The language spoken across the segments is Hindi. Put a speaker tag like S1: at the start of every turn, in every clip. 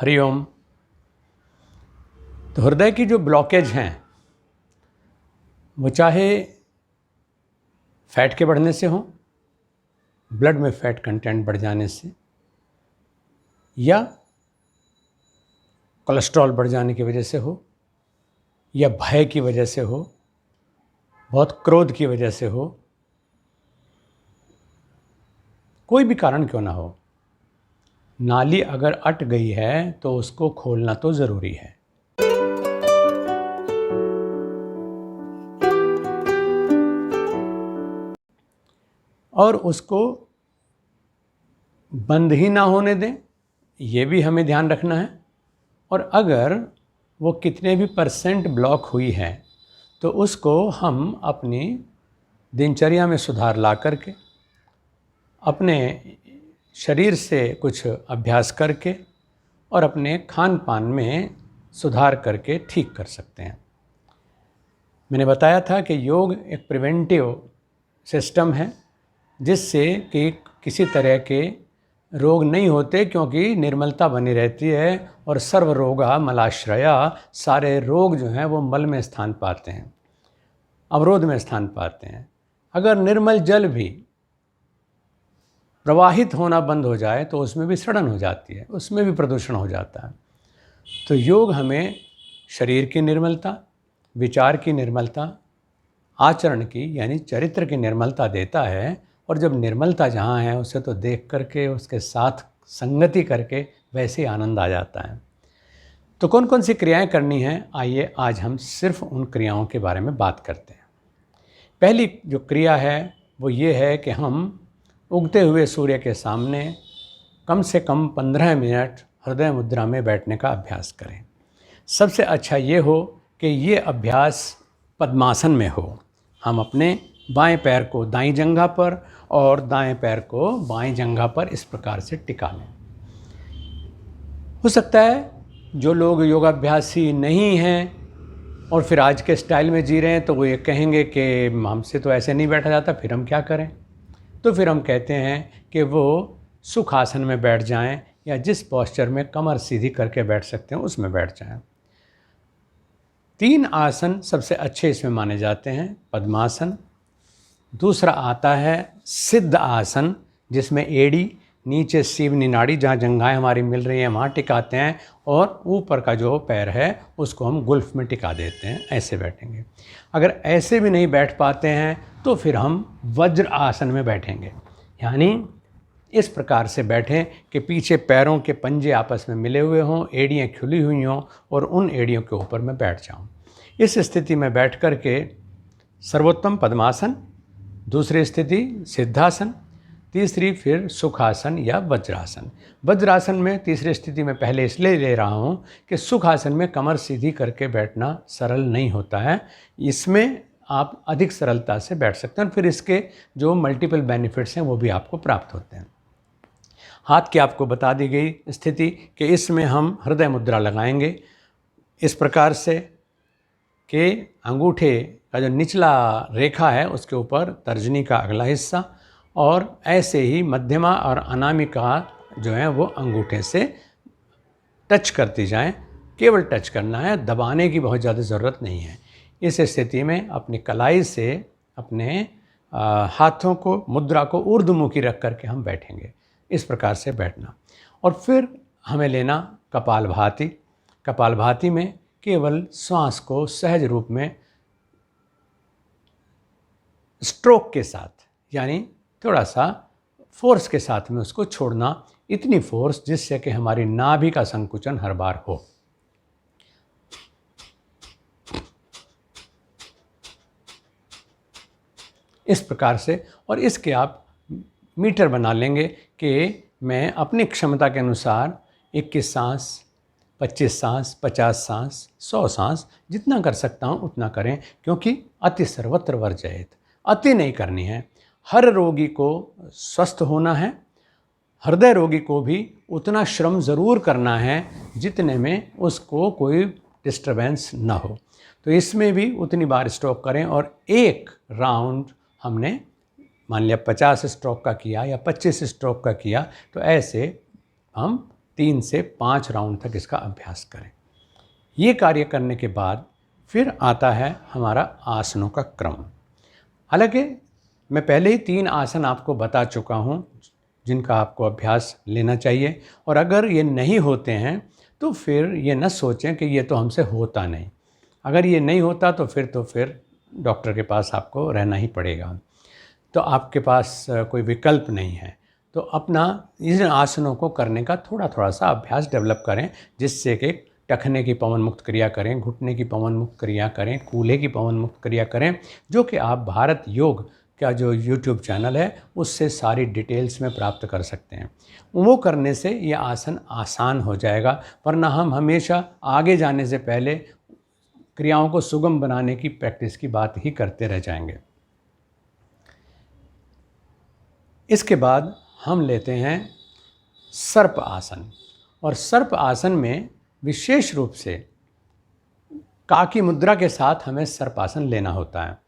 S1: हरिओम। तो हृदय की जो ब्लॉकेज हैं वो चाहे फैट के बढ़ने से हो, ब्लड में फैट कंटेंट बढ़ जाने से, या कोलेस्ट्रॉल बढ़ जाने की वजह से हो, या भय की वजह से हो, बहुत क्रोध की वजह से हो, कोई भी कारण क्यों ना हो, नाली अगर अट गई है तो उसको खोलना तो ज़रूरी है। और उसको बंद ही ना होने दें, ये भी हमें ध्यान रखना है। और अगर वो कितने भी परसेंट ब्लॉक हुई है तो उसको हम अपनी दिनचर्या में सुधार ला करके, अपने शरीर से कुछ अभ्यास करके और अपने खान पान में सुधार करके ठीक कर सकते हैं। मैंने बताया था कि योग एक प्रिवेंटिव सिस्टम है जिससे कि किसी तरह के रोग नहीं होते, क्योंकि निर्मलता बनी रहती है और सर्व रोगा मलाश्रया, सारे रोग जो हैं वो मल में स्थान पाते हैं, अवरोध में स्थान पाते हैं। अगर निर्मल जल भी प्रवाहित होना बंद हो जाए तो उसमें भी सड़न हो जाती है, उसमें भी प्रदूषण हो जाता है। तो योग हमें शरीर की निर्मलता, विचार की निर्मलता, आचरण की यानी चरित्र की निर्मलता देता है। और जब निर्मलता जहाँ है उसे तो देख करके, उसके साथ संगति करके वैसे ही आनंद आ जाता है। तो कौन कौन सी क्रियाएं करनी हैं, आइए आज हम सिर्फ उन क्रियाओं के बारे में बात करते हैं। पहली जो क्रिया है वो ये है कि हम उगते हुए सूर्य के सामने कम से कम 15 मिनट हृदय मुद्रा में बैठने का अभ्यास करें। सबसे अच्छा ये हो कि ये अभ्यास पद्मासन में हो। हम अपने बाएं पैर को दाईं जंघा पर और दाएं पैर को बाएं जंघा पर इस प्रकार से टिका लें। हो सकता है जो लोग योगाभ्यासी नहीं हैं और फिर आज के स्टाइल में जी रहे हैं तो वो ये कहेंगे कि हमसे तो ऐसे नहीं बैठा जाता, फिर हम क्या करें। तो फिर हम कहते हैं कि वो सुखासन में बैठ जाएं, या जिस पोस्चर में कमर सीधी करके बैठ सकते हैं उसमें बैठ जाएं। 3 आसन सबसे अच्छे इसमें माने जाते हैं। पद्मासन, दूसरा आता है सिद्ध आसन, जिसमें एड़ी नीचे सीवनी नाड़ी जहाँ जंघाएं हमारी मिल रही हैं वहाँ टिकाते हैं, और ऊपर का जो पैर है उसको हम गुल्फ में टिका देते हैं, ऐसे बैठेंगे। अगर ऐसे भी नहीं बैठ पाते हैं तो फिर हम वज्र आसन में बैठेंगे, यानी इस प्रकार से बैठें कि पीछे पैरों के पंजे आपस में मिले हुए हों, एड़ियाँ खुली हुई हों और उन एड़ियों के ऊपर मैं बैठ जाऊँ। इस स्थिति में बैठ कर के सर्वोत्तम पद्मासन, दूसरी स्थिति सिद्धासन, तीसरी फिर सुखासन या वज्रासन। वज्रासन में तीसरी स्थिति में पहले इसलिए ले रहा हूँ कि सुखासन में कमर सीधी करके बैठना सरल नहीं होता है, इसमें आप अधिक सरलता से बैठ सकते हैं और फिर इसके जो मल्टीपल बेनिफिट्स हैं वो भी आपको प्राप्त होते हैं। हाथ की आपको बता दी गई स्थिति कि इसमें हम हृदय मुद्रा लगाएंगे इस प्रकार से कि अंगूठे का जो निचला रेखा है उसके ऊपर तर्जनी का अगला हिस्सा, और ऐसे ही मध्यमा और अनामिका जो है वो अंगूठे से टच करती जाएं। केवल टच करना है, दबाने की बहुत ज़्यादा ज़रूरत नहीं है। इस स्थिति में अपनी कलाई से अपने हाथों को, मुद्रा को ऊर्ध्वमुखी रख करके हम बैठेंगे, इस प्रकार से बैठना। और फिर हमें लेना कपालभाति। कपालभाति में केवल श्वास को सहज रूप में स्ट्रोक के साथ, यानी थोड़ा सा फोर्स के साथ में उसको छोड़ना, इतनी फोर्स जिससे कि हमारी नाभि का संकुचन हर बार हो। इस प्रकार से, और इसके आप मीटर बना लेंगे कि मैं अपनी क्षमता के अनुसार 21 सांस, 25 सांस, 50 सांस, 100 सांस, जितना कर सकता हूँ उतना करें, क्योंकि अति सर्वत्र वर्जयेत, अति नहीं करनी है। हर रोगी को स्वस्थ होना है, हृदय रोगी को भी उतना श्रम ज़रूर करना है जितने में उसको कोई डिस्टर्बेंस ना हो। तो इसमें भी उतनी बार स्ट्रोक करें, और एक राउंड हमने मान लिया 50 स्ट्रोक का किया या 25 स्ट्रोक का किया, तो ऐसे हम 3 से 5 राउंड तक इसका अभ्यास करें। ये कार्य करने के बाद फिर आता है हमारा आसनों का क्रम। हालांकि मैं पहले ही 3 आसन आपको बता चुका हूँ जिनका आपको अभ्यास लेना चाहिए, और अगर ये नहीं होते हैं तो फिर ये न सोचें कि ये तो हमसे होता नहीं। अगर ये नहीं होता तो फिर डॉक्टर के पास आपको रहना ही पड़ेगा, तो आपके पास कोई विकल्प नहीं है। तो अपना इन आसनों को करने का थोड़ा थोड़ा सा अभ्यास डेवलप करें, जिससे कि टखने की पवन मुक्त क्रिया करें, घुटने की पवन मुक्त क्रिया करें, कूल्हे की पवन मुक्त क्रिया करें, जो कि आप भारत योग का जो यूट्यूब चैनल है उससे सारी डिटेल्स में प्राप्त कर सकते हैं। वो करने से ये आसन आसान हो जाएगा, वरना हम हमेशा आगे जाने से पहले क्रियाओं को सुगम बनाने की प्रैक्टिस की बात ही करते रह जाएंगे। इसके बाद हम लेते हैं सर्प आसन, और सर्प आसन में विशेष रूप से काकी मुद्रा के साथ हमें सर्प आसन लेना होता है।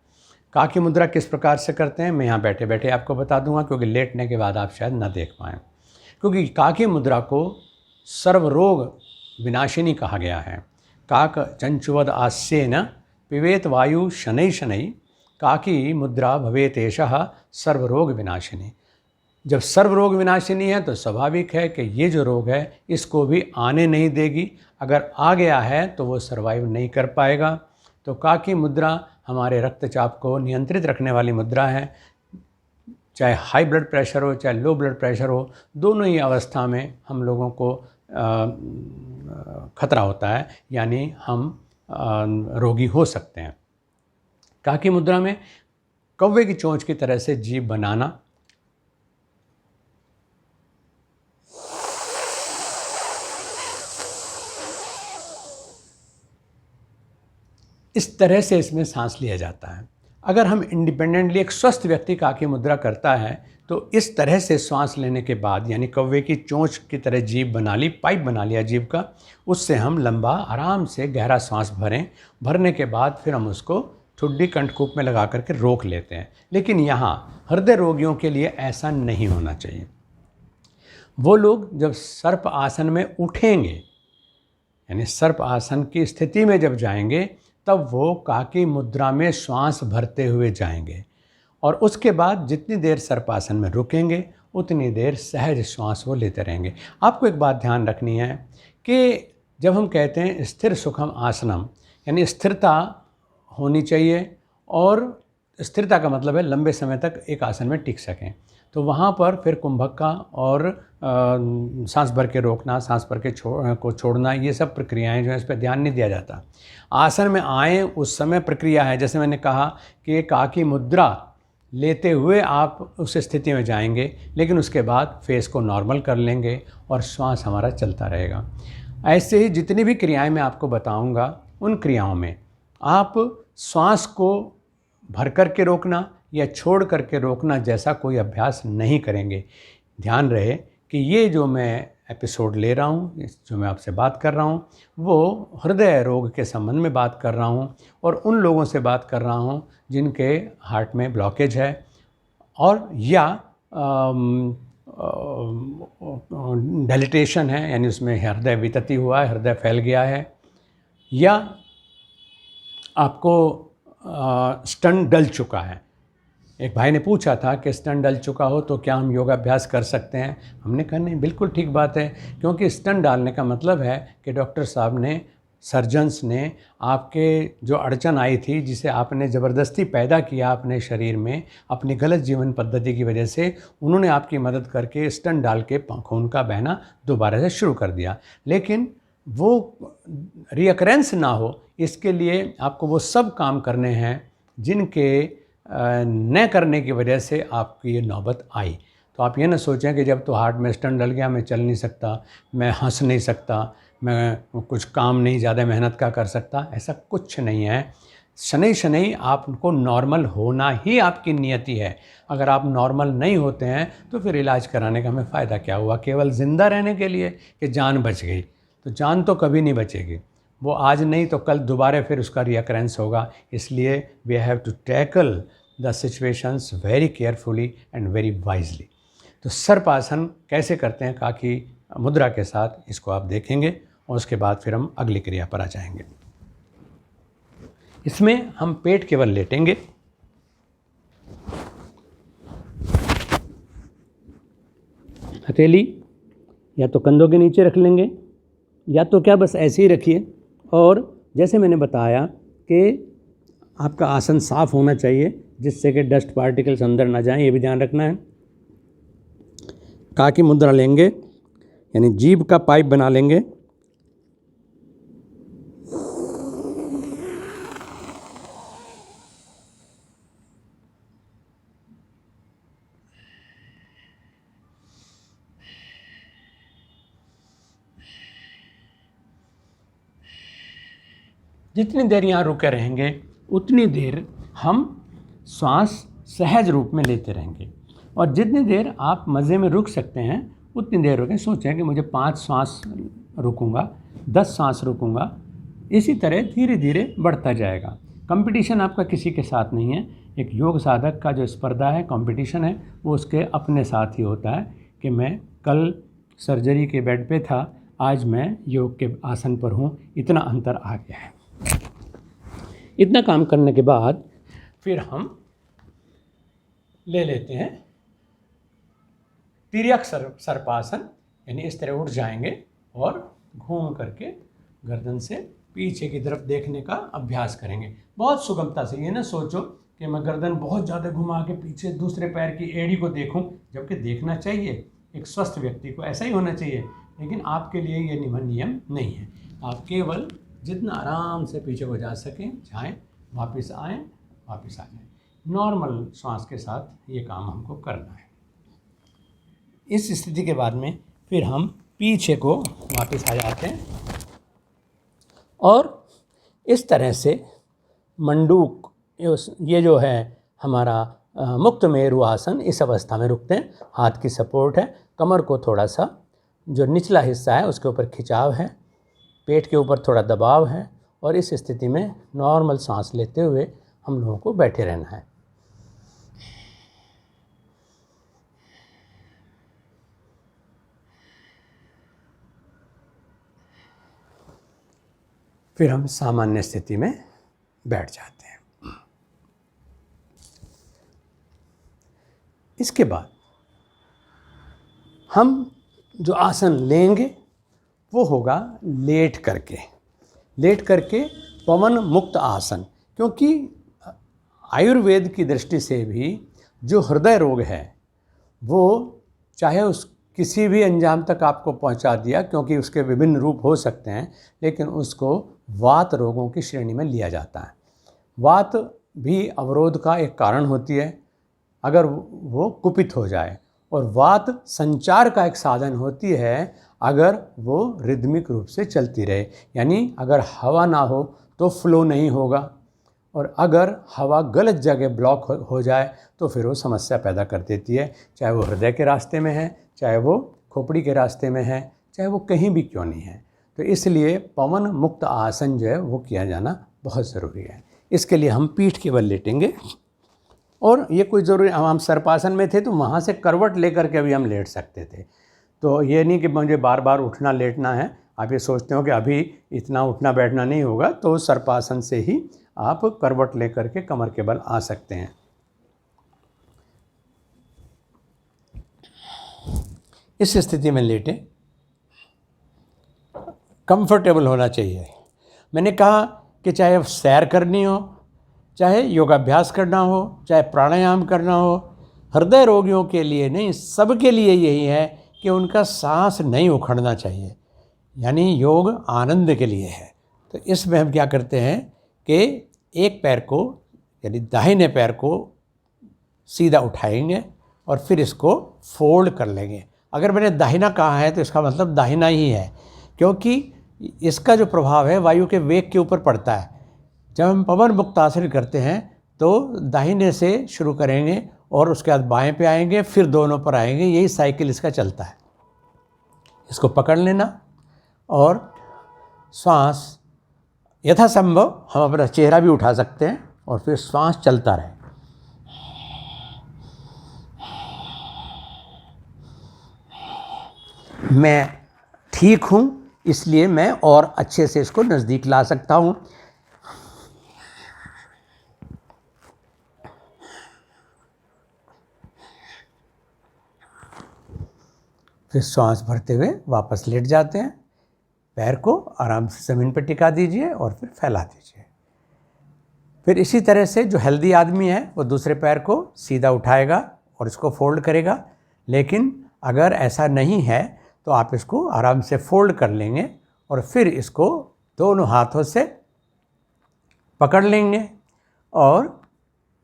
S1: काकी मुद्रा किस प्रकार से करते हैं मैं यहाँ बैठे बैठे आपको बता दूंगा, क्योंकि लेटने के बाद आप शायद ना देख पाएँ। क्योंकि काकी मुद्रा को सर्वरोग विनाशिनी कहा गया है। काक चंचुवद आस्येन पिबेत वायु शनै शनै काकी मुद्रा भवेतेशः सर्वरोग विनाशिनी। जब सर्वरोग विनाशिनी है तो स्वाभाविक है कि ये जो रोग है इसको भी आने नहीं देगी। अगर आ गया है तो वो सर्वाइव नहीं कर पाएगा। तो काकी मुद्रा हमारे रक्तचाप को नियंत्रित रखने वाली मुद्रा है। चाहे हाई ब्लड प्रेशर हो चाहे लो ब्लड प्रेशर हो, दोनों ही अवस्था में हम लोगों को खतरा होता है, यानी हम रोगी हो सकते हैं। काकी मुद्रा में कौवे की चोंच की तरह से जीभ बनाना, इस तरह से इसमें सांस लिया जाता है। अगर हम इंडिपेंडेंटली एक स्वस्थ व्यक्ति काकी मुद्रा करता है तो इस तरह से सांस लेने के बाद, यानी कौवे की चोंच की तरह जीभ बना ली, पाइप बना लिया जीभ का, उससे हम लंबा आराम से गहरा सांस भरें। भरने के बाद फिर हम उसको ठुड्डी कंठकूप में लगा करके रोक लेते हैं। लेकिन यहाँ हृदय रोगियों के लिए ऐसा नहीं होना चाहिए। वो लोग जब सर्प आसन में उठेंगे, यानी सर्प आसन की स्थिति में जब जाएंगे, तब वो काकी मुद्रा में श्वास भरते हुए जाएंगे, और उसके बाद जितनी देर सर्पासन में रुकेंगे उतनी देर सहज श्वास वो लेते रहेंगे। आपको एक बात ध्यान रखनी है कि जब हम कहते हैं स्थिर सुखम आसनम, यानी स्थिरता होनी चाहिए, और स्थिरता का मतलब है लंबे समय तक एक आसन में टिक सकें। तो वहाँ पर फिर कुंभक्का और सांस भर के रोकना, सांस भर के छोड़ना, ये सब प्रक्रियाएं जो हैं इस पर ध्यान नहीं दिया जाता। आसन में आए उस समय प्रक्रिया है, जैसे मैंने कहा कि काकी मुद्रा लेते हुए आप उस स्थिति में जाएंगे, लेकिन उसके बाद फेस को नॉर्मल कर लेंगे और श्वास हमारा चलता रहेगा। ऐसे ही जितनी भी क्रियाएं मैं आपको बताऊंगा, उन क्रियाओं में आप श्वास को भर कर के रोकना या छोड़ करके रोकना जैसा कोई अभ्यास नहीं करेंगे। ध्यान रहे कि ये जो मैं एपिसोड ले रहा हूँ, जो मैं आपसे बात कर रहा हूँ, वो हृदय रोग के संबंध में बात कर रहा हूँ, और उन लोगों से बात कर रहा हूँ जिनके हार्ट में ब्लॉकेज है, और या डायलिटेशन है, यानी उसमें हृदय वितति हुआ है, हृदय फैल गया है, या आपको स्टंट डल चुका है। एक भाई ने पूछा था कि स्टंट डल चुका हो तो क्या हम योगाभ्यास कर सकते हैं। हमने कहा नहीं, बिल्कुल ठीक बात है, क्योंकि स्टंट डालने का मतलब है कि डॉक्टर साहब ने, सर्जन्स ने आपके जो अड़चन आई थी, जिसे आपने ज़बरदस्ती पैदा किया अपने शरीर में अपनी गलत जीवन पद्धति की वजह से, उन्होंने आपकी मदद करके स्टंट डाल के खून का बहना दोबारा से शुरू कर दिया। लेकिन वो रिअकरेंस ना हो, इसके लिए आपको वो सब काम करने हैं जिनके न करने की वजह से आपकी ये नौबत आई। तो आप ये ना सोचें कि जब तो हार्ट में स्टंट डल गया, मैं चल नहीं सकता, मैं हंस नहीं सकता, मैं कुछ काम नहीं ज़्यादा मेहनत का कर सकता। ऐसा कुछ नहीं है। शनै शनै आपको नॉर्मल होना ही आपकी नियति है। अगर आप नॉर्मल नहीं होते हैं तो फिर इलाज कराने का हमें फ़ायदा क्या हुआ? केवल ज़िंदा रहने के लिए कि जान बच गई? तो जान तो कभी नहीं बचेगी, वो आज नहीं तो कल दोबारा फिर उसका रिअकरेंस होगा। इसलिए we have to tackle the situations very carefully and very wisely. तो सर्पासन कैसे करते हैं काकी मुद्रा के साथ इसको आप देखेंगे और उसके बाद फिर हम अगली क्रिया पर आ जाएंगे। इसमें हम पेट केवल लेटेंगे, हथेली या तो कंधों के नीचे रख लेंगे या तो क्या बस ऐसे ही रखिए। और जैसे मैंने बताया कि आपका आसन साफ होना चाहिए जिससे कि डस्ट पार्टिकल्स अंदर ना जाएं, ये भी ध्यान रखना है। का की मुद्रा लेंगे यानी जीभ का पाइप बना लेंगे। जितनी देर यहाँ रुके रहेंगे उतनी देर हम श्वास सहज रूप में लेते रहेंगे, और जितनी देर आप मज़े में रुक सकते हैं उतनी देर रुकें। सोचें कि मुझे 5 श्वास रुकूंगा, 10 श्वास रुकूंगा, इसी तरह धीरे धीरे बढ़ता जाएगा। कंपटीशन आपका किसी के साथ नहीं है। एक योग साधक का जो स्पर्धा है, कंपटीशन है, वो उसके अपने साथ ही होता है कि मैं कल सर्जरी के बेड पे था, आज मैं योग के आसन पर हूँ, इतना अंतर आ गया है। इतना काम करने के बाद फिर हम ले लेते हैं तिर्यक सर्पासन, यानी इस तरह उठ जाएंगे और घूम करके गर्दन से पीछे की तरफ देखने का अभ्यास करेंगे बहुत सुगमता से। ये ना सोचो कि मैं गर्दन बहुत ज़्यादा घुमा के पीछे दूसरे पैर की एड़ी को देखूं, जबकि देखना चाहिए एक स्वस्थ व्यक्ति को ऐसा ही होना चाहिए, लेकिन आपके लिए ये नियम नहीं है। आप केवल जितना आराम से पीछे को जा सकें जाएं, वापस आएं, वापस आ जाएं। नॉर्मल श्वास के साथ ये काम हमको करना है। इस स्थिति के बाद में फिर हम पीछे को वापस आ जाते हैं और इस तरह से मंडूक, ये जो है हमारा मुक्त मेरु आसन, इस अवस्था में रुकते हैं। हाथ की सपोर्ट है, कमर को थोड़ा सा जो निचला हिस्सा है उसके ऊपर खिंचाव है, पेट के ऊपर थोड़ा दबाव है, और इस स्थिति में नॉर्मल सांस लेते हुए हम लोगों को बैठे रहना है। फिर हम सामान्य स्थिति में बैठ जाते हैं। इसके बाद हम जो आसन लेंगे वो होगा लेट करके पवन मुक्त आसन। क्योंकि आयुर्वेद की दृष्टि से भी जो हृदय रोग है वो चाहे उस किसी भी अंजाम तक आपको पहुंचा दिया, क्योंकि उसके विभिन्न रूप हो सकते हैं, लेकिन उसको वात रोगों की श्रेणी में लिया जाता है। वात भी अवरोध का एक कारण होती है अगर वो कुपित हो जाए, और वात संचार का एक साधन होती है अगर वो रिदमिक रूप से चलती रहे। यानी अगर हवा ना हो तो फ्लो नहीं होगा, और अगर हवा गलत जगह ब्लॉक हो जाए तो फिर वो समस्या पैदा कर देती है, चाहे वो हृदय के रास्ते में है, चाहे वो खोपड़ी के रास्ते में है, चाहे वो कहीं भी क्यों नहीं है। तो इसलिए पवन मुक्त आसन जो है वो किया जाना बहुत ज़रूरी है। इसके लिए हम पीठ के बल लेटेंगे, और ये कोई ज़रूरी, हम सर्पासन में थे तो वहाँ से करवट लेकर के भी हम लेट सकते थे। तो ये नहीं कि मुझे बार बार उठना लेटना है। आप ये सोचते हो कि अभी इतना उठना बैठना नहीं होगा, तो सर्पासन से ही आप करवट लेकर के कमर के बल आ सकते हैं। इस स्थिति में लेटें, कंफर्टेबल होना चाहिए। मैंने कहा कि चाहे सैर करनी हो, चाहे योगाभ्यास करना हो, चाहे प्राणायाम करना हो, हृदय रोगियों के लिए नहीं, सबके लिए यही है कि उनका सांस नहीं उखड़ना चाहिए। यानी योग आनंद के लिए है। तो इसमें हम क्या करते हैं कि एक पैर को, यानी दाहिने पैर को सीधा उठाएंगे और फिर इसको फोल्ड कर लेंगे। अगर मैंने दाहिना कहा है तो इसका मतलब दाहिना ही है, क्योंकि इसका जो प्रभाव है वायु के वेग के ऊपर पड़ता है। जब हम पवन मुक्त आसन करते हैं तो दाहिने से शुरू करेंगे और उसके बाद बाएं पे आएंगे, फिर दोनों पर आएंगे, यही साइकिल इसका चलता है। इसको पकड़ लेना और श्वास यथासंभव हम अपना चेहरा भी उठा सकते हैं और फिर श्वास चलता रहे। मैं ठीक हूँ, इसलिए मैं और अच्छे से इसको नज़दीक ला सकता हूँ। फिर सांस भरते हुए वापस लेट जाते हैं। पैर को आराम से ज़मीन पर टिका दीजिए और फिर फैला दीजिए। फिर इसी तरह से जो हेल्दी आदमी है वो दूसरे पैर को सीधा उठाएगा और इसको फोल्ड करेगा। लेकिन अगर ऐसा नहीं है तो आप इसको आराम से फोल्ड कर लेंगे और फिर इसको दोनों हाथों से पकड़ लेंगे और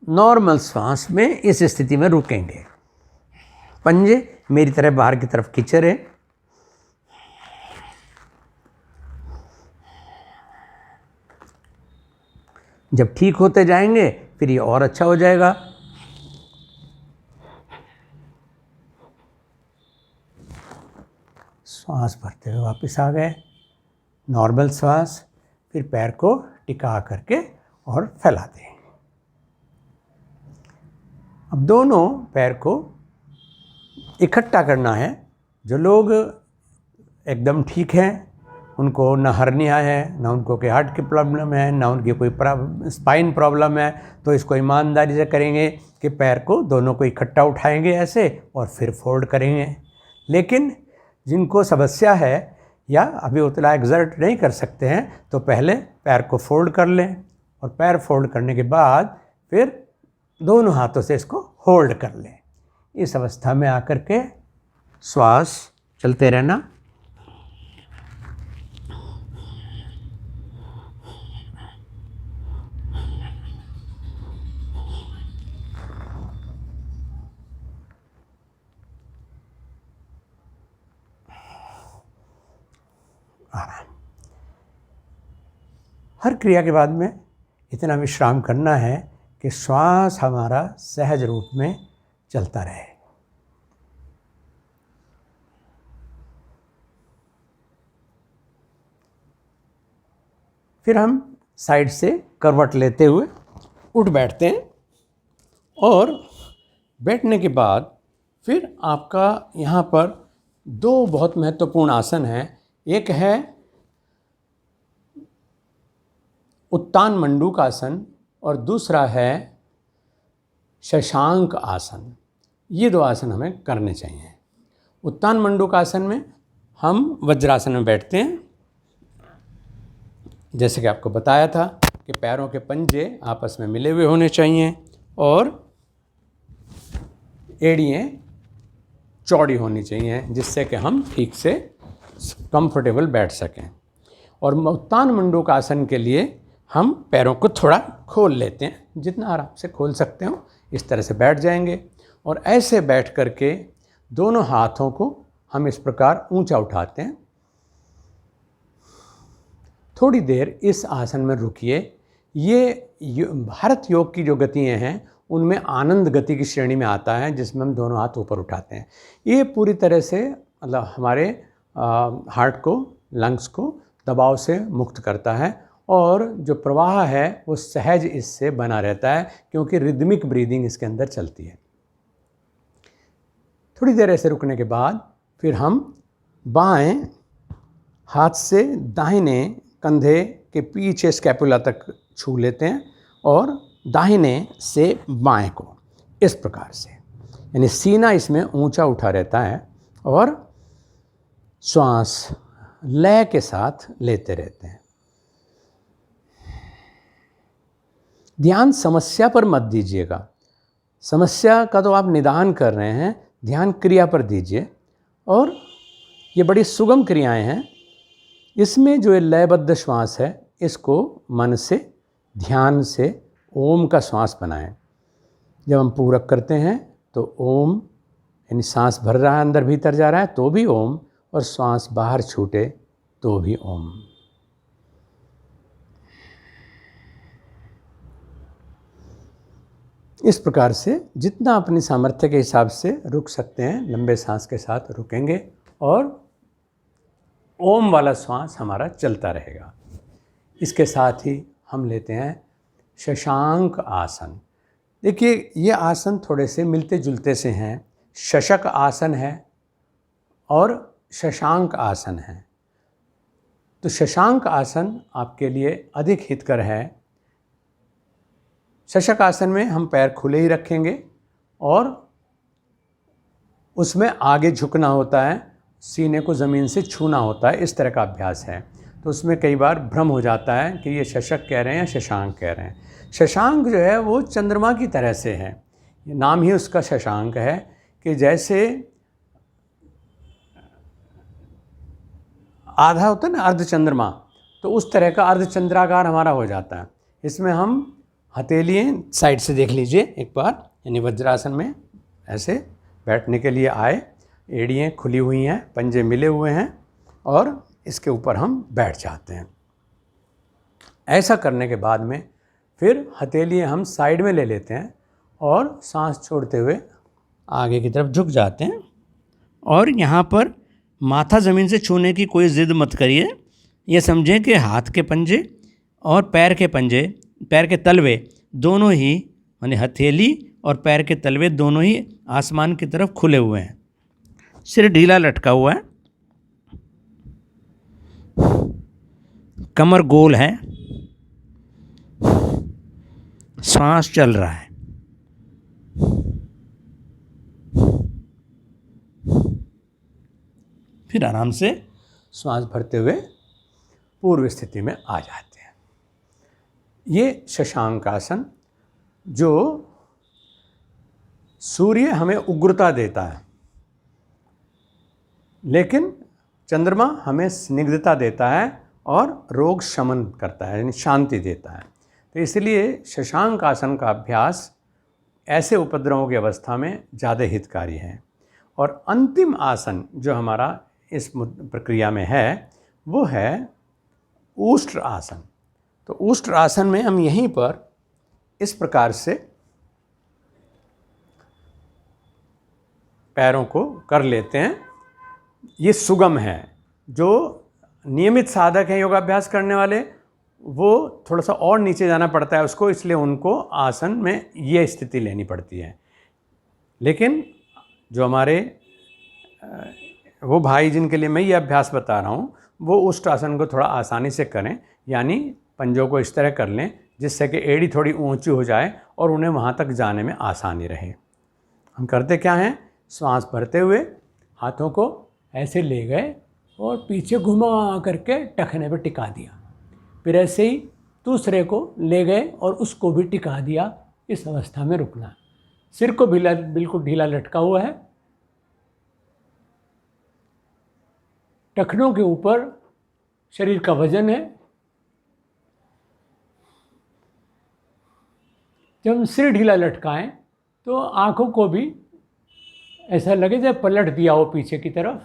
S1: नॉर्मल सांस में इस स्थिति में रुकेंगे। पंजे मेरी तरह बाहर की तरफ खींचे रहे। जब ठीक होते जाएंगे फिर ये और अच्छा हो जाएगा। सांस भरते हुए वापस आ गए, नॉर्मल सांस। फिर पैर को टिका करके और फैला दें। अब दोनों पैर को इकट्ठा करना है। जो लोग एकदम ठीक हैं, उनको ना हर्निया है, ना उनको कोई हार्ट की प्रॉब्लम है, ना उनकी कोई स्पाइन प्रॉब्लम है, तो इसको ईमानदारी से करेंगे कि पैर को दोनों को इकट्ठा उठाएंगे ऐसे और फिर फोल्ड करेंगे। लेकिन जिनको समस्या है या अभी उतना एग्जर्ट नहीं कर सकते हैं तो पहले पैर को फोल्ड कर लें और पैर फोल्ड करने के बाद फिर दोनों हाथों से इसको होल्ड कर लें। इस अवस्था में आकर के श्वास चलते रहना। आराम। हर क्रिया के बाद में इतना विश्राम करना है कि श्वास हमारा सहज रूप में चलता रहे। फिर हम साइड से करवट लेते हुए उठ बैठते हैं और बैठने के बाद फिर आपका यहाँ पर दो बहुत महत्वपूर्ण आसन हैं। एक है उत्तान मंडूक आसन और दूसरा है शशांक आसन। ये दो आसन हमें करने चाहिए। उत्तान मंडूक आसन में हम वज्रासन में बैठते हैं। जैसे कि आपको बताया था कि पैरों के पंजे आपस में मिले हुए होने चाहिए और एड़ियाँ चौड़ी होनी चाहिए, जिससे कि हम ठीक से कंफर्टेबल बैठ सकें। और उत्तान मंडूक आसन के लिए हम पैरों को थोड़ा खोल लेते हैं, जितना आराम से खोल सकते हो इस तरह से बैठ जाएंगे। और ऐसे बैठ करके दोनों हाथों को हम इस प्रकार ऊंचा उठाते हैं। थोड़ी देर इस आसन में रुकिए। ये भारत योग की जो गतियाँ हैं उनमें आनंद गति की श्रेणी में आता है, जिसमें हम दोनों हाथ ऊपर उठाते हैं। ये पूरी तरह से मतलब हमारे हार्ट को, लंग्स को दबाव से मुक्त करता है और जो प्रवाह है वो सहज इससे बना रहता है, क्योंकि रिदमिक ब्रीदिंग इसके अंदर चलती है। थोड़ी देर ऐसे रुकने के बाद फिर हम बाएं हाथ से दाहिने कंधे के पीछे स्कैपुला तक छू लेते हैं और दाहिने से बाएं को इस प्रकार से, यानी सीना इसमें ऊंचा उठा रहता है और श्वास लय के साथ लेते रहते हैं। ध्यान समस्या पर मत दीजिएगा। समस्या का तो आप निदान कर रहे हैं, ध्यान क्रिया पर दीजिए। और ये बड़ी सुगम क्रियाएं हैं। इसमें जो लयबद्ध श्वास है इसको मन से, ध्यान से ओम का श्वास बनाएं। जब हम पूरक करते हैं तो ओम, यानी सांस भर रहा है अंदर भीतर जा रहा है तो भी ओम, और श्वास बाहर छूटे तो भी ओम। इस प्रकार से जितना अपनी सामर्थ्य के हिसाब से रुक सकते हैं लंबे सांस के साथ रुकेंगे और ओम वाला श्वास हमारा चलता रहेगा। इसके साथ ही हम लेते हैं शशांक आसन। देखिए ये आसन थोड़े से मिलते जुलते से हैं। शशक आसन है और शशांक आसन है। तो शशांक आसन आपके लिए अधिक हितकर है। शशक आसन में हम पैर खुले ही रखेंगे और उसमें आगे झुकना होता है, सीने को ज़मीन से छूना होता है, इस तरह का अभ्यास है। तो उसमें कई बार भ्रम हो जाता है कि ये शशक कह रहे हैं या शशांक कह रहे हैं। शशांक जो है वो चंद्रमा की तरह से है, नाम ही उसका शशांक है कि जैसे आधा होता है ना अर्धचंद्रमा, तो उस तरह का अर्धचंद्राकार हमारा हो जाता है। इसमें हम हथेलियाँ साइड से देख लीजिए एक बार, यानी वज्रासन में ऐसे बैठने के लिए आए, एड़ियाँ खुली हुई हैं, पंजे मिले हुए हैं और इसके ऊपर हम बैठ जाते हैं। ऐसा करने के बाद में फिर हथेलियाँ हम साइड में ले लेते हैं और सांस छोड़ते हुए आगे की तरफ झुक जाते हैं। और यहाँ पर माथा ज़मीन से छूने की कोई ज़िद मत करिए। ये समझें कि हाथ के पंजे और पैर के पंजे, पैर के तलवे दोनों ही, यानी हथेली और पैर के तलवे दोनों ही आसमान की तरफ खुले हुए हैं। सिर ढीला लटका हुआ है, कमर गोल है, सांस चल रहा है। फिर आराम से श्वास भरते हुए पूर्व स्थिति में आ जाते हैं। ये शशांक आसन जो सूर्य हमें उग्रता देता है, लेकिन चंद्रमा हमें स्निग्धता देता है और रोग शमन करता है, यानी शांति देता है। तो इसलिए शशांक आसन का अभ्यास ऐसे उपद्रवों की अवस्था में ज़्यादा हितकारी है। और अंतिम आसन जो हमारा इस प्रक्रिया में है वो है ऊष्ट्र आसन। तो ऊष्ट्र आसन में हम यहीं पर इस प्रकार से पैरों को कर लेते हैं। ये सुगम है। जो नियमित साधक हैं योगाभ्यास करने वाले, वो थोड़ा सा और नीचे जाना पड़ता है उसको, इसलिए उनको आसन में ये स्थिति लेनी पड़ती है। लेकिन जो हमारे वो भाई जिनके लिए मैं ये अभ्यास बता रहा हूँ, वो उस आसन को थोड़ा आसानी से करें, यानी पंजों को इस तरह कर लें जिससे कि एड़ी थोड़ी ऊंची हो जाए और उन्हें वहाँ तक जाने में आसानी रहे। हम करते क्या हैं, श्वास भरते हुए हाथों को ऐसे ले गए और पीछे घुमा करके टखने पर टिका दिया, फिर ऐसे ही दूसरे को ले गए और उसको भी टिका दिया। इस अवस्था में रुकना। सिर को बिल्कुल ढीला लटका हुआ है, टखनों के ऊपर शरीर का वजन है। जब हम सिर ढीला लटकाएं तो आंखों को भी ऐसा लगे जब पलट दिया हो पीछे की तरफ।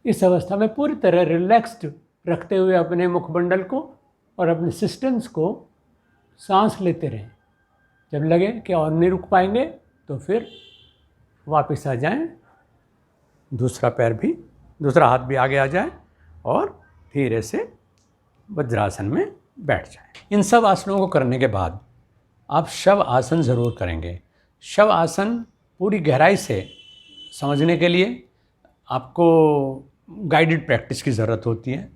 S1: इस अवस्था में पूरी तरह रिलैक्स्ड रखते हुए अपने मुखमंडल को और अपने सिस्टम्स को सांस लेते रहें। जब लगे कि और नहीं रुक पाएंगे तो फिर वापस आ जाएं, दूसरा हाथ भी आगे आ जाए और धीरे से वज्रासन में बैठ जाएं। इन सब आसनों को करने के बाद आप शव आसन ज़रूर करेंगे। शव आसन पूरी गहराई से समझने के लिए आपको गाइडेड प्रैक्टिस की ज़रूरत होती है,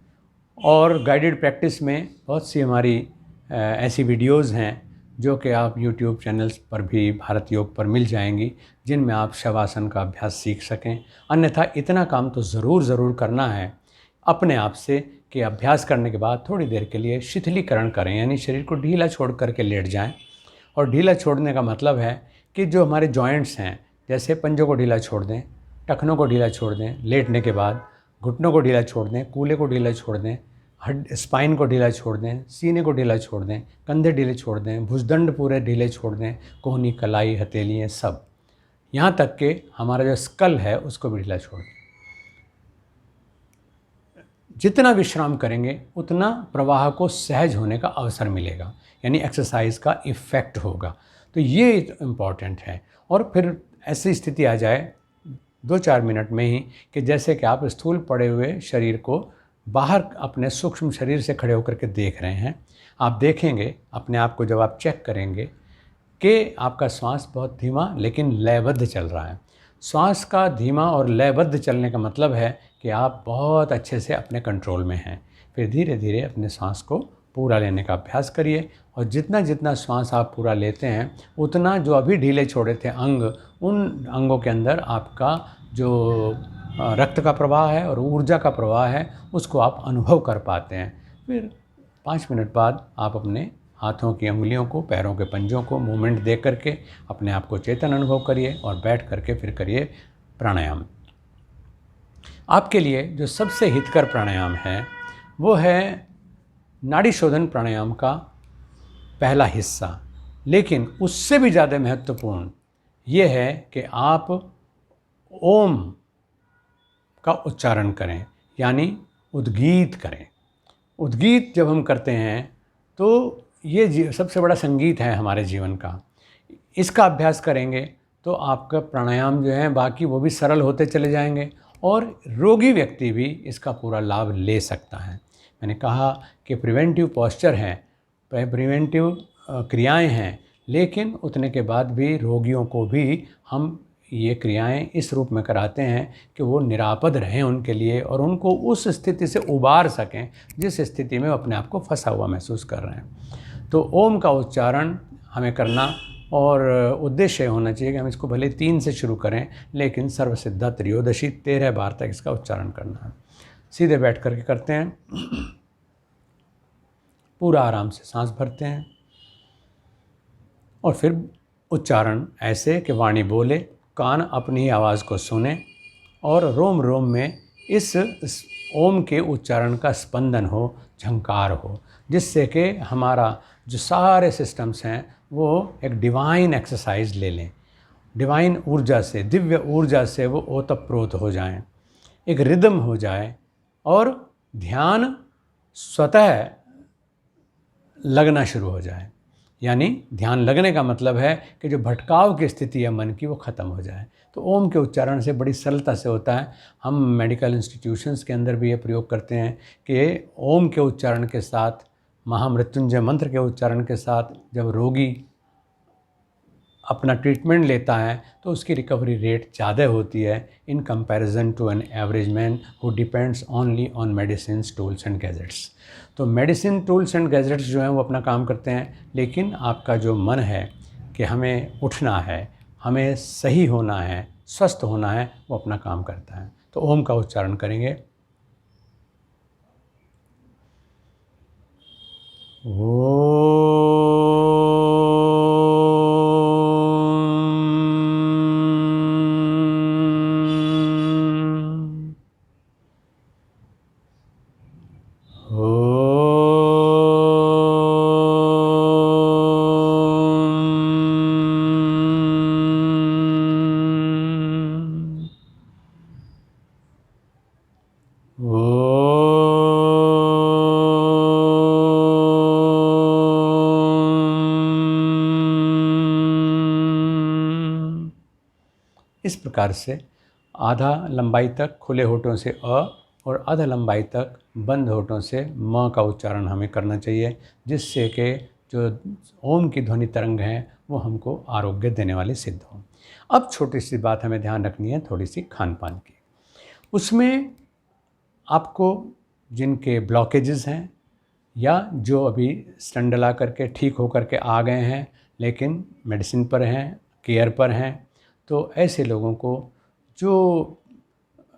S1: और गाइडेड प्रैक्टिस में बहुत सी हमारी ऐसी वीडियोज़ हैं जो कि आप YouTube चैनल्स पर भी भारत योग पर मिल जाएंगी, जिनमें आप शवासन का अभ्यास सीख सकें। अन्यथा इतना काम तो ज़रूर करना है अपने आप से कि अभ्यास करने के बाद थोड़ी देर के लिए शिथिलीकरण करें, यानी शरीर को ढीला छोड़ करके लेट जाएं। और ढीला छोड़ने का मतलब है कि जो हमारे जॉइंट्स हैं, जैसे पंजों को ढीला छोड़ दें, टखनों को ढीला छोड़ दें, लेटने के बाद घुटनों को ढीला छोड़ दें, कूल्हे को ढीला छोड़ दें, स्पाइन को ढीला छोड़ दें, सीने को ढीला छोड़ दें, कंधे ढीले छोड़ दें, भुजदंड पूरे ढीले छोड़ दें, कोहनी, कलाई, हथेलियाँ सब, यहाँ तक कि हमारा जो स्कल है उसको भी ढीला छोड़ दें। जितना विश्राम करेंगे उतना प्रवाह को सहज होने का अवसर मिलेगा, यानी एक्सरसाइज का इफ़ेक्ट होगा। तो ये इम्पॉर्टेंट है। और फिर ऐसी स्थिति आ जाए 2-4 मिनट में ही कि जैसे कि आप स्थूल पड़े हुए शरीर को बाहर अपने सूक्ष्म शरीर से खड़े होकर के देख रहे हैं। आप देखेंगे अपने आप को, जब आप चेक करेंगे कि आपका श्वास बहुत धीमा लेकिन लयबद्ध चल रहा है। श्वास का धीमा और लयबद्ध चलने का मतलब है कि आप बहुत अच्छे से अपने कंट्रोल में हैं। फिर धीरे धीरे अपने सांस को पूरा लेने का अभ्यास करिए और जितना जितना श्वास आप पूरा लेते हैं उतना जो अभी ढीले छोड़े थे अंग, उन अंगों के अंदर आपका जो रक्त का प्रवाह है और ऊर्जा का प्रवाह है उसको आप अनुभव कर पाते हैं। फिर 5 मिनट बाद आप अपने हाथों की अंगुलियों को, पैरों के पंजों को मूवमेंट दे करके अपने आप को चेतन अनुभव करिए और बैठ करके फिर करिए प्राणायाम। आपके लिए जो सबसे हितकर प्राणायाम है वो है नाड़ी शोधन प्राणायाम का पहला हिस्सा, लेकिन उससे भी ज़्यादा महत्वपूर्ण ये है कि आप ओम का उच्चारण करें, यानी उद्गीत करें। उद्गीत जब हम करते हैं तो ये सबसे बड़ा संगीत है हमारे जीवन का। इसका अभ्यास करेंगे तो आपका प्राणायाम जो है बाकी वो भी सरल होते चले जाएंगे और रोगी व्यक्ति भी इसका पूरा लाभ ले सकता है। मैंने कहा कि प्रिवेंटिव पॉस्चर है, प्रिवेंटिव क्रियाएं हैं, लेकिन उतने के बाद भी रोगियों को भी हम ये क्रियाएं इस रूप में कराते हैं कि वो निरापद रहें उनके लिए और उनको उस स्थिति से उबार सकें जिस स्थिति में वो अपने आप को फंसा हुआ महसूस कर रहे हैं। तो ओम का उच्चारण हमें करना और उद्देश्य होना चाहिए कि हम इसको भले 3 से शुरू करें, लेकिन सर्वसिद्धा त्रयोदशी 13 बार तक इसका उच्चारण करना है। सीधे बैठ करके करते हैं, पूरा आराम से सांस भरते हैं और फिर उच्चारण ऐसे कि वाणी बोले, कान अपनी ही आवाज़ को सुने और रोम रोम में इस ओम के उच्चारण का स्पंदन हो, झंकार हो, जिससे कि हमारा जो सारे सिस्टम्स हैं वो एक डिवाइन एक्सरसाइज ले लें, डिवाइन ऊर्जा से, दिव्य ऊर्जा से वो ओतप्रोत हो जाएं, एक रिदम हो जाए और ध्यान स्वतः लगना शुरू हो जाए। यानी ध्यान लगने का मतलब है कि जो भटकाव की स्थिति है मन की वो ख़त्म हो जाए। तो ओम के उच्चारण से बड़ी सरलता से होता है। हम मेडिकल इंस्टीट्यूशंस के अंदर भी ये प्रयोग करते हैं कि ओम के उच्चारण के साथ, महामृत्युंजय मंत्र के उच्चारण के साथ जब रोगी अपना ट्रीटमेंट लेता है तो उसकी रिकवरी रेट ज़्यादा होती है in comparison to an average man who depends only on medicine tools and gadgets. तो मेडिसिन टूल्स एंड गैजेट्स जो हैं वो अपना काम करते हैं, लेकिन आपका जो मन है कि हमें उठना है, हमें सही होना है, स्वस्थ होना है, वो अपना काम करता है। तो ओम का उच्चारण करेंगे। इस प्रकार से आधा लंबाई तक खुले होठों से अ और आधा लंबाई तक बंद होठों से म का उच्चारण हमें करना चाहिए, जिससे कि जो ओम की ध्वनि तरंग हैं वो हमको आरोग्य देने वाली सिद्ध हों। अब छोटी सी बात हमें ध्यान रखनी है, थोड़ी सी खान पान की। उसमें आपको जिनके ब्लॉकेजेस हैं या जो अभी स्टंट लगा करके ठीक हो करके आ गए हैं लेकिन मेडिसिन पर हैं, केयर पर हैं, तो ऐसे लोगों को जो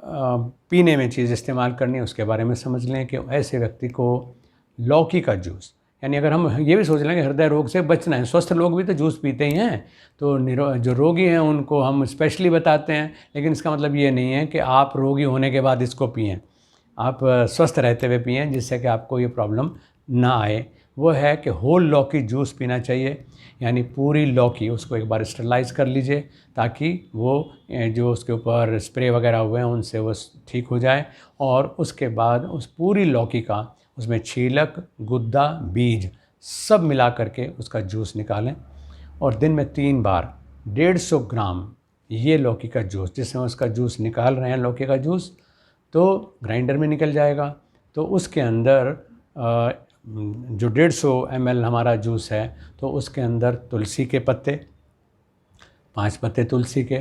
S1: पीने में चीज़ इस्तेमाल करनी है उसके बारे में समझ लें कि ऐसे व्यक्ति को लौकी का जूस, यानी अगर हम ये भी सोच लें कि हृदय रोग से बचना है, स्वस्थ लोग भी तो जूस पीते ही हैं, तो जो रोगी हैं उनको हम स्पेशली बताते हैं, लेकिन इसका मतलब ये नहीं है कि आप रोगी होने के बाद इसको पिएं। आप स्वस्थ रहते हुए पिएं जिससे कि आपको ये प्रॉब्लम ना आए। वो है कि होल लौकी जूस पीना चाहिए, यानी पूरी लौकी, उसको एक बार स्टरलाइज कर लीजिए ताकि वो जो उसके ऊपर स्प्रे वगैरह हुए हैं उनसे वो ठीक हो जाए। और उसके बाद उस पूरी लौकी का, उसमें छीलक, गुद्दा, बीज सब मिला करके उसका जूस निकालें और दिन में 3 बार 150 ग्राम ये लौकी का जूस, जिसमें उसका जूस निकाल रहे हैं लौकी का जूस, तो ग्राइंडर में निकल जाएगा। तो उसके अंदर जो 150 ml हमारा जूस है तो उसके अंदर तुलसी के पत्ते, 5 पत्ते तुलसी के,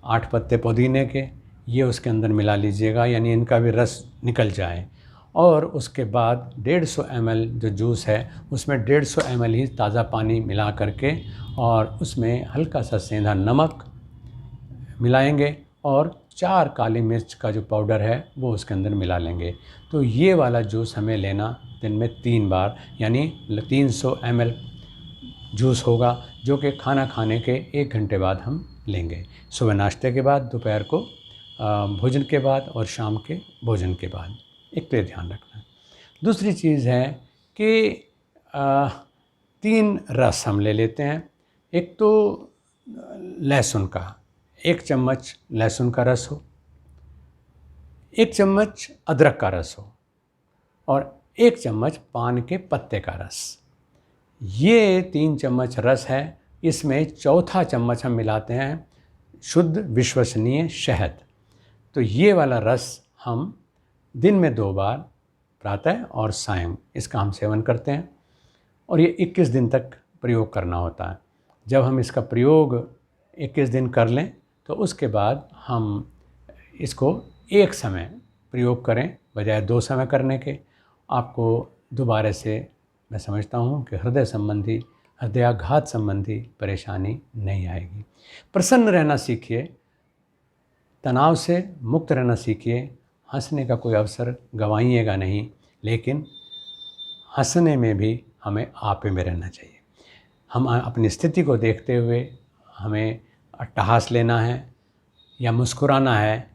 S1: 8 पत्ते पुदीने के, ये उसके अंदर मिला लीजिएगा, यानी इनका भी रस निकल जाए। और उसके बाद 150 ml जो जूस है उसमें 150 ml ही ताज़ा पानी मिला करके और उसमें हल्का सा सेंधा नमक मिलाएंगे और 4 काली मिर्च का जो पाउडर है वो उसके अंदर मिला लेंगे। तो ये वाला जूस हमें लेना दिन में 3 बार, यानी 300 ml जूस होगा, जो कि खाना खाने के 1 घंटे बाद हम लेंगे। सुबह नाश्ते के बाद, दोपहर को भोजन के बाद और शाम के भोजन के बाद। एक पे ध्यान रखना है। दूसरी चीज़ है कि 3 रस हम ले लेते हैं। एक तो लहसुन का, 1 चम्मच लहसुन का रस हो, 1 चम्मच अदरक का रस हो और 1 चम्मच पान के पत्ते का रस। ये 3 चम्मच रस है। इसमें चौथा चम्मच हम मिलाते हैं शुद्ध विश्वसनीय शहद। तो ये वाला रस हम दिन में 2 बार, प्रातः और सायं, इसका हम सेवन करते हैं और ये 21 दिन तक प्रयोग करना होता है। जब हम इसका प्रयोग 21 दिन कर लें तो उसके बाद हम इसको एक समय प्रयोग करें बजाय 2 समय करने के। आपको दोबारा से मैं समझता हूँ कि हृदयाघात संबंधी परेशानी नहीं आएगी। प्रसन्न रहना सीखिए, तनाव से मुक्त रहना सीखिए। हंसने का कोई अवसर गंवाइएगा नहीं, लेकिन हंसने में भी हमें आपे में रहना चाहिए। हम अपनी स्थिति को देखते हुए हमें अट्टहास लेना है या मुस्कुराना है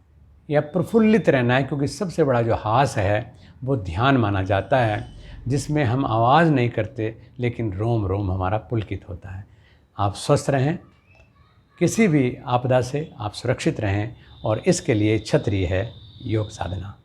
S1: या प्रफुल्लित रहना है, क्योंकि सबसे बड़ा जो हास है वो ध्यान माना जाता है, जिसमें हम आवाज़ नहीं करते लेकिन रोम रोम हमारा पुलकित होता है। आप स्वस्थ रहें, किसी भी आपदा से आप सुरक्षित रहें, और इसके लिए छतरी है योग साधना।